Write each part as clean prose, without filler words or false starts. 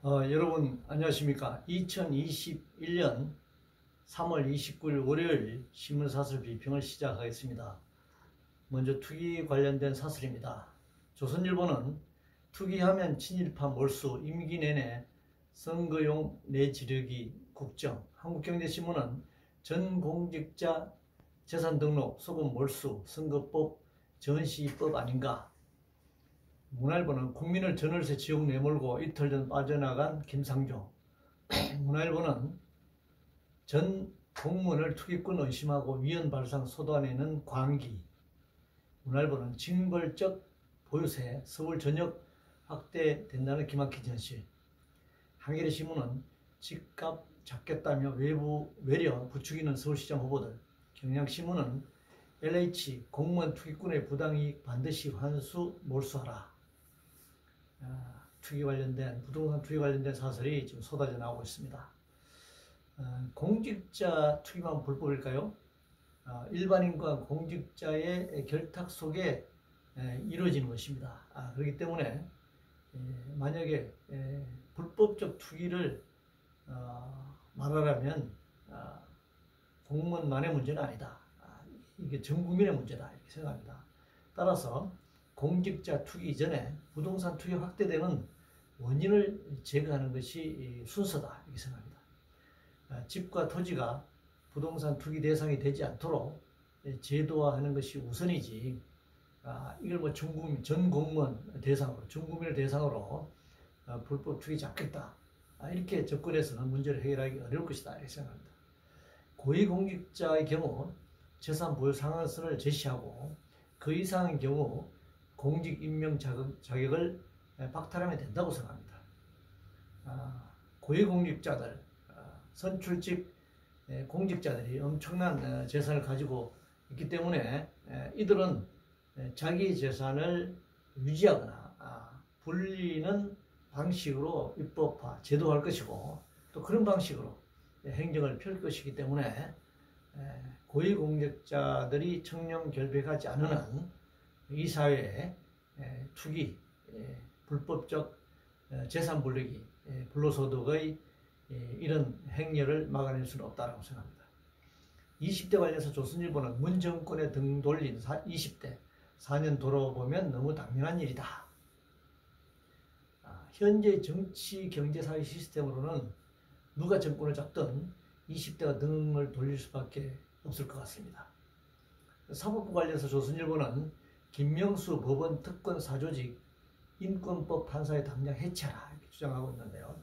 여러분 안녕하십니까. 2021년 3월 29일 월요일 신문사설 브리핑을 시작하겠습니다. 먼저 투기 관련된 사설입니다. 조선일보는 투기하면 친일파 몰수 임기 내내 선거용 내지르기 국정, 한국경제신문은 전공직자 재산등록 소금 몰수 선거법 전시법 아닌가, 문화일보는 국민을 전월세 지옥 내몰고 이틀 전 빠져나간 김상조, 문화일보는 전 공무원을 투기꾼 의심하고 위헌 발상 쏟아내는 광기, 문화일보는 징벌적 보유세 서울 전역 확대된다는 기막힌 현실, 한겨레신문은 집값 잡겠다며 외려 부추기는 서울시장 후보들, 경향신문은 LH 공무원 투기꾼의 부당이익 반드시 환수 몰수하라. 투기 관련된 부동산 투기 관련된 사설이 지금 쏟아져 나오고 있습니다. 공직자 투기만 불법일까요? 일반인과 공직자의 결탁 속에 이루어지는 것입니다. 그렇기 때문에 만약에 불법적 투기를 말하라면 공무원만의 문제는 아니다. 이게 전 국민의 문제다 이렇게 생각합니다. 따라서 공직자 투기 이전에 부동산 투기 확대되는 원인을 제거하는 것이 순서다 이렇게 생각합니다. 집과 토지가 부동산 투기 대상이 되지 않도록 제도화하는 것이 우선이지, 이걸 뭐 전 공무원 대상으로, 전 국민을 대상으로 불법 투기 잡겠다 이렇게 접근해서는 문제를 해결하기 어려울 것이다 이렇게 생각합니다. 고위공직자의 경우 재산 보유 상한선을 제시하고 그 이상의 경우 공직 임명 자격을 박탈하면 된다고 생각합니다. 고위공직자들, 선출직 공직자들이 엄청난 재산을 가지고 있기 때문에 이들은 자기 재산을 유지하거나 불리는 방식으로 입법화, 제도할 것이고 또 그런 방식으로 행정을 펼 것이기 때문에 고위공직자들이 청렴결백하지 않은 한 이 사회에 투기, 불법적 재산 불리기, 불로소득의 이런 행렬을 막아낼 수는 없다고 생각합니다. 20대 관련해서 조선일보는 문 정권에 등 돌린 20대 4년 돌아보면 너무 당연한 일이다. 현재 정치, 경제, 사회 시스템으로는 누가 정권을 잡든 20대가 등을 돌릴 수밖에 없을 것 같습니다. 사법부 관련해서 조선일보는 김명수 법원 특권 사조직 인권법 판사의 당장 해체하라 이렇게 주장하고 있는데요.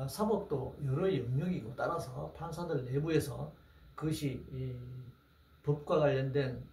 사법도 여러 영역이고 따라서 판사들 내부에서 그것이 법과 관련된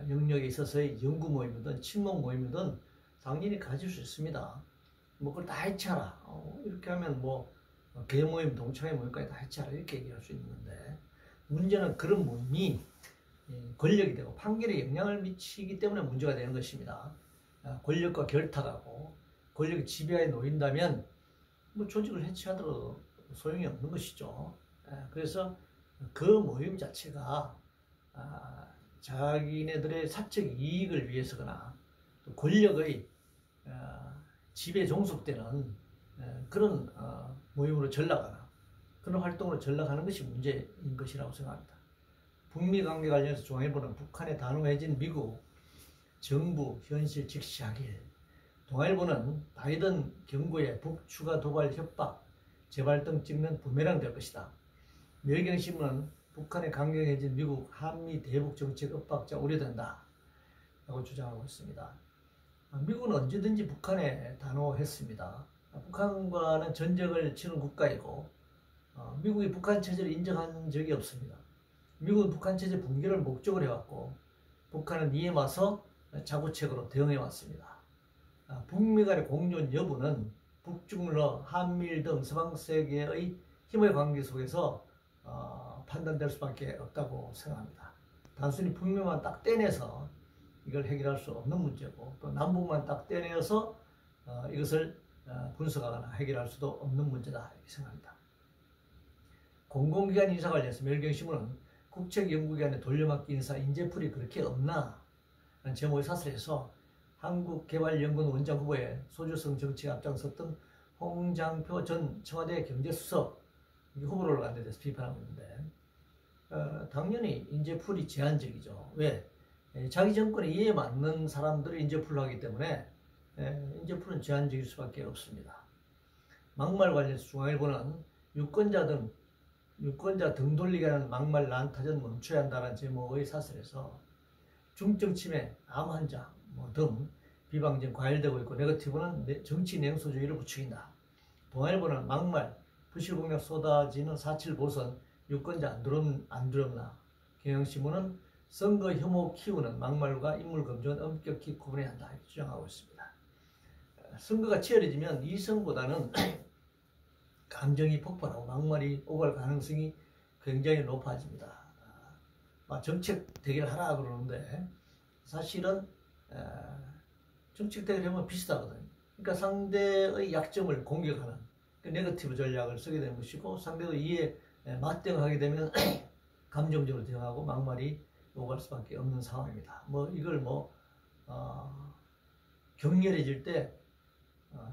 영역에 있어서의 연구 모임이든 친목 모임이든 당연히 가질 수 있습니다. 뭐 그걸 다 해체하라 이렇게 하면 뭐 계모임, 동창회 모임까지 다 해체하라 이렇게 얘기할 수 있는데, 문제는 그런 모임이 권력이 되고 판결에 영향을 미치기 때문에 문제가 되는 것입니다. 권력과 결탁하고 권력의 지배하에 놓인다면 뭐 조직을 해체하더라도 소용이 없는 것이죠. 그래서 그 모임 자체가 자기네들의 사적 이익을 위해서거나 또 권력의 지배에 종속되는 그런 모임으로 전락하나 그런 활동으로 전락하는 것이 문제인 것이라고 생각합니다. 북미 관계 관련해서 중앙일보는 북한의 단호해진 미국 정부 현실 직시하길, 동아일보는 바이든 경고에 북추가 도발 협박 재발등 찍는 부메랑 될 것이다. 매일경신문은 북한의 강경해진 미국 한미 대북 정책 엇박자 우려된다 라고 주장하고 있습니다. 미국은 언제든지 북한에 단호했습니다. 북한과는 전쟁을 치는 국가이고 미국이 북한 체제를 인정한 적이 없습니다. 미국은 북한 체제 붕괴를 목적으로 해왔고 북한은 이에 맞서 자구책으로 대응해왔습니다. 북미 간의 공존 여부는 북중러, 한미일 등 서방세계의 힘의 관계 속에서 판단될 수밖에 없다고 생각합니다. 단순히 북미만 딱 떼내서 이걸 해결할 수 없는 문제고 또 남북만 딱 떼내서 이것을 분석하거나 해결할 수도 없는 문제다 이렇게 생각합니다. 공공기관 인사 관련해서 매일경신문은 국책연구기관의 돌려막기 인사 인재풀이 그렇게 없나 라는 제목의 사설에서 한국개발연구원 원장 후보에 소주성 정치에 앞장섰던 홍장표 전 청와대 경제수석 후보로 올라간 데 대해서 비판하고 있는데 당연히 인재풀이 제한적이죠. 왜? 자기 정권에 이해 맞는 사람들을 인재풀로 하기 때문에 인재풀은 제한적일 수밖에 없습니다. 막말 관련해서 중앙일보는 유권자 등 돌리게 하는 막말 난타전 멈춰야 한다는 제목의 사설에서 중증 치매, 암 환자 등 비방정 과열되고 있고 네거티브는 정치 냉소주의를 부추긴다. 동아일보는 막말, 부실공약 쏟아지는 4.7 보선 유권자 안 두렵나. 경향신문은 선거 혐오 키우는 막말과 인물 검증은 엄격히 구분해야 한다 이렇게 주장하고 있습니다. 선거가 치열해지면 이성보다는 감정이 폭발하고 막말이 오갈 가능성이 굉장히 높아집니다. 정책 대결 하라 그러는데 사실은 정책 대결하면 비슷하거든요. 그러니까 상대의 약점을 공격하는 네거티브 전략을 쓰게 되는 것이고 상대의 이해 맞대응하게 되면 감정적으로 대응하고 막말이 오갈 수밖에 없는 상황입니다. 이걸 격렬해질 때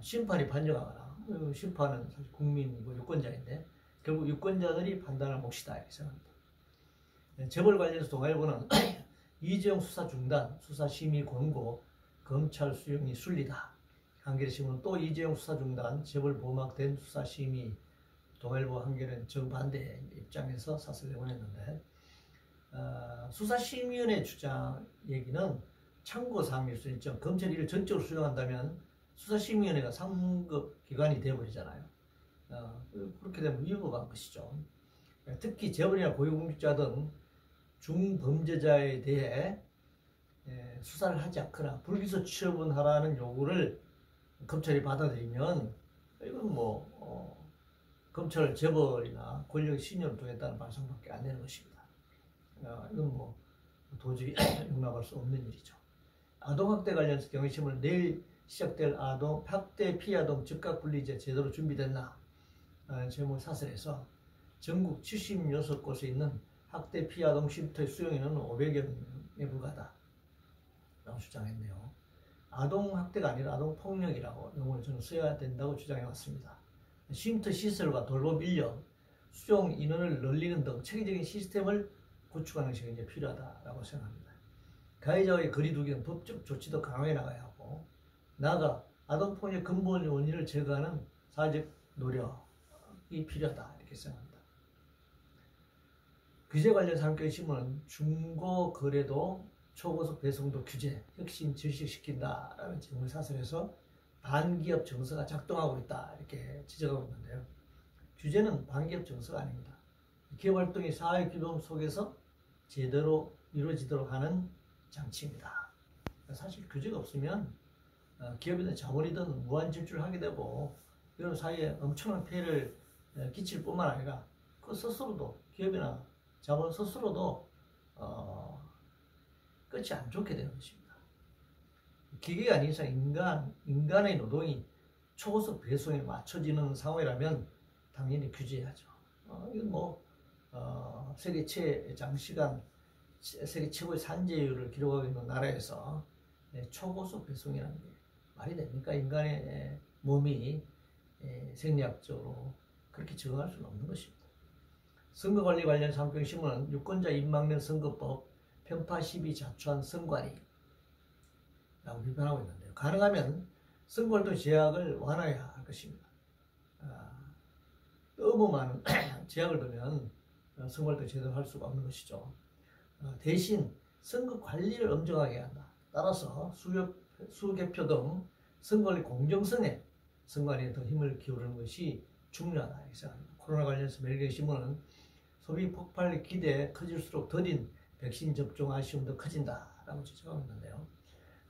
심판이 판정하거나 심판은 사실 국민이고 유권자인데 결국 유권자들이 판단할 몫이다 이렇게 생각합니다. 재벌 관련해서 동아일보는 이재용 수사 중단, 수사심의 권고, 검찰 수용이 순리다. 한겨레신문은 또 이재용 수사 중단, 재벌 보막된 수사심의, 동아일보 한겨레는 정반대 입장에서 사설을 내보냈는데 수사심의위원회 주장 얘기는 참고사항일 수 있죠. 검찰이 이를 전적으로 수용한다면 수사심의위원회가 상급 기관이 되어버리잖아요. 그렇게 되면 위법한 것이죠. 특히 재벌이나 고위공직자 등 중범죄자에 대해 수사를 하지 않거나 불기소 처분하라는 요구를 검찰이 받아들이면 이건 검찰 재벌이나 권력 신념을 두겠다는 발상밖에 안 되는 것입니다. 이건 도저히 용납할 수 없는 일이죠. 아동학대 관련해서 경향신문은 내일 시작될 학대 피해 아동 즉각분리제 제대로 준비됐나 제목 사설에서 전국 76곳에 있는 학대 피해 아동 쉼터의 수용인은 500여 명에 불과하다 라고 주장했네요. 아동학대가 아니라 아동폭력이라고 용어를 저는 써야 된다고 주장해 왔습니다. 쉼터 시설과 돌봄 인력, 수용 인원을 늘리는 등 체계적인 시스템을 구축하는 것이 굉장히 필요하다고 생각합니다. 가해자와의 거리두기 등 법적 조치도 강화해 나가야 하고 나아가 아동폭력 근본 원인을 제거하는 사회적 노력이 필요하다 이렇게 생각합니다. 규제 관련 한겨레신문은 중고거래도 초고속 배송도 규제, 혁신 질식시킨다라는 제목을 사설에서 반기업 정서가 작동하고 있다 이렇게 지적하고 있는데요. 규제는 반기업 정서가 아닙니다. 기업활동이 사회규범 속에서 제대로 이루어지도록 하는 장치입니다. 사실 규제가 없으면 기업이든 자본이든 무한 질주를 하게 되고 이런 사회에 엄청난 피해를 끼칠 뿐만 아니라 그 스스로도 기업이나 자본 스스로도 끝이 안 좋게 되는 것입니다. 기계가 아닌 이상 인간의 노동이 초고속 배송에 맞춰지는 상황이라면 당연히 규제해야죠. 이건 세계 최장시간 세계 최고의 산재율을 기록하고 있는 나라에서 초고속 배송이라는 게 말이 됩니까? 인간의 몸이 생리학적으로 그렇게 적응할 수는 없는 것입니다. 선거관리 관련 한겨레신문은 유권자 입막는 선거법 편파 시비 자초한 선관위 라고 비판하고 있는데요. 가능하면 선거활동 제약을 완화해야 할 것입니다. 너무 많은 제약을 두면 선거활동 제대로 할 수가 없는 것이죠. 대신 선거 관리를 엄정하게 해야 한다. 따라서 수개표 등 선거관리 공정성에 선관위에 더 힘을 기울이는 것이 중요하다. 코로나 관련해서 매일경제신문은 소비 폭발 기대 커질수록 더딘 백신 접종 아쉬움도 커진다라고 지적하고 있는데요.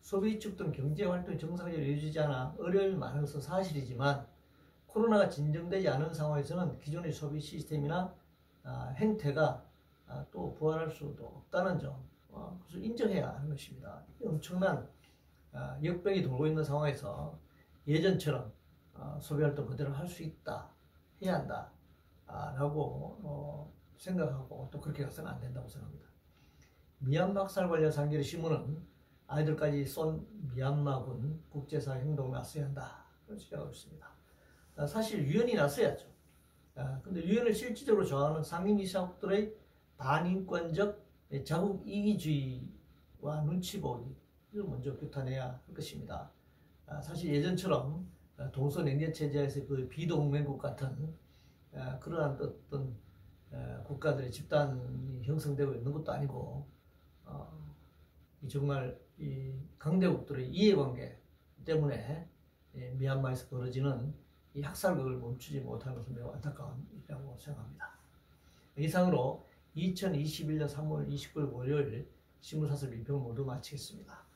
소비 위축 등 경제 활동이 정상적으로 이루어지지 않아 어려움이 많은 것은 사실이지만 코로나가 진정되지 않은 상황에서는 기존의 소비 시스템이나 행태가 또 부활할 수도 없다는 점 그것을 인정해야 하는 것입니다. 엄청난 역병이 돌고 있는 상황에서 예전처럼 소비활동 그대로 할 수 있다, 해야 한다 라고 생각하고 또 그렇게 가서는 안 된다고 생각합니다. 미얀마 학살 관련 한겨레신문은 아이들까지 쏜 미얀마군 국제사회 행동을 맞서야 한다. 그런 지적하고 있습니다. 사실 유엔이 났어야죠. 근데 유엔을 실질적으로 저항하는 상임이사국들의 반인권적 자국 이기주의와 눈치 보기를 먼저 규탄해야 할 것입니다. 사실 예전처럼 동서냉전 체제에서 그 비동맹국 같은 그러한 어떤 국가들의 집단이 형성되고 있는 것도 아니고 정말 이 강대국들의 이해관계 때문에 미얀마에서 벌어지는 이 학살극을 멈추지 못하는 것은 매우 안타까운 일이라고 생각합니다. 이상으로 2021년 3월 29일 월요일 신문사설 민평을 모두 마치겠습니다.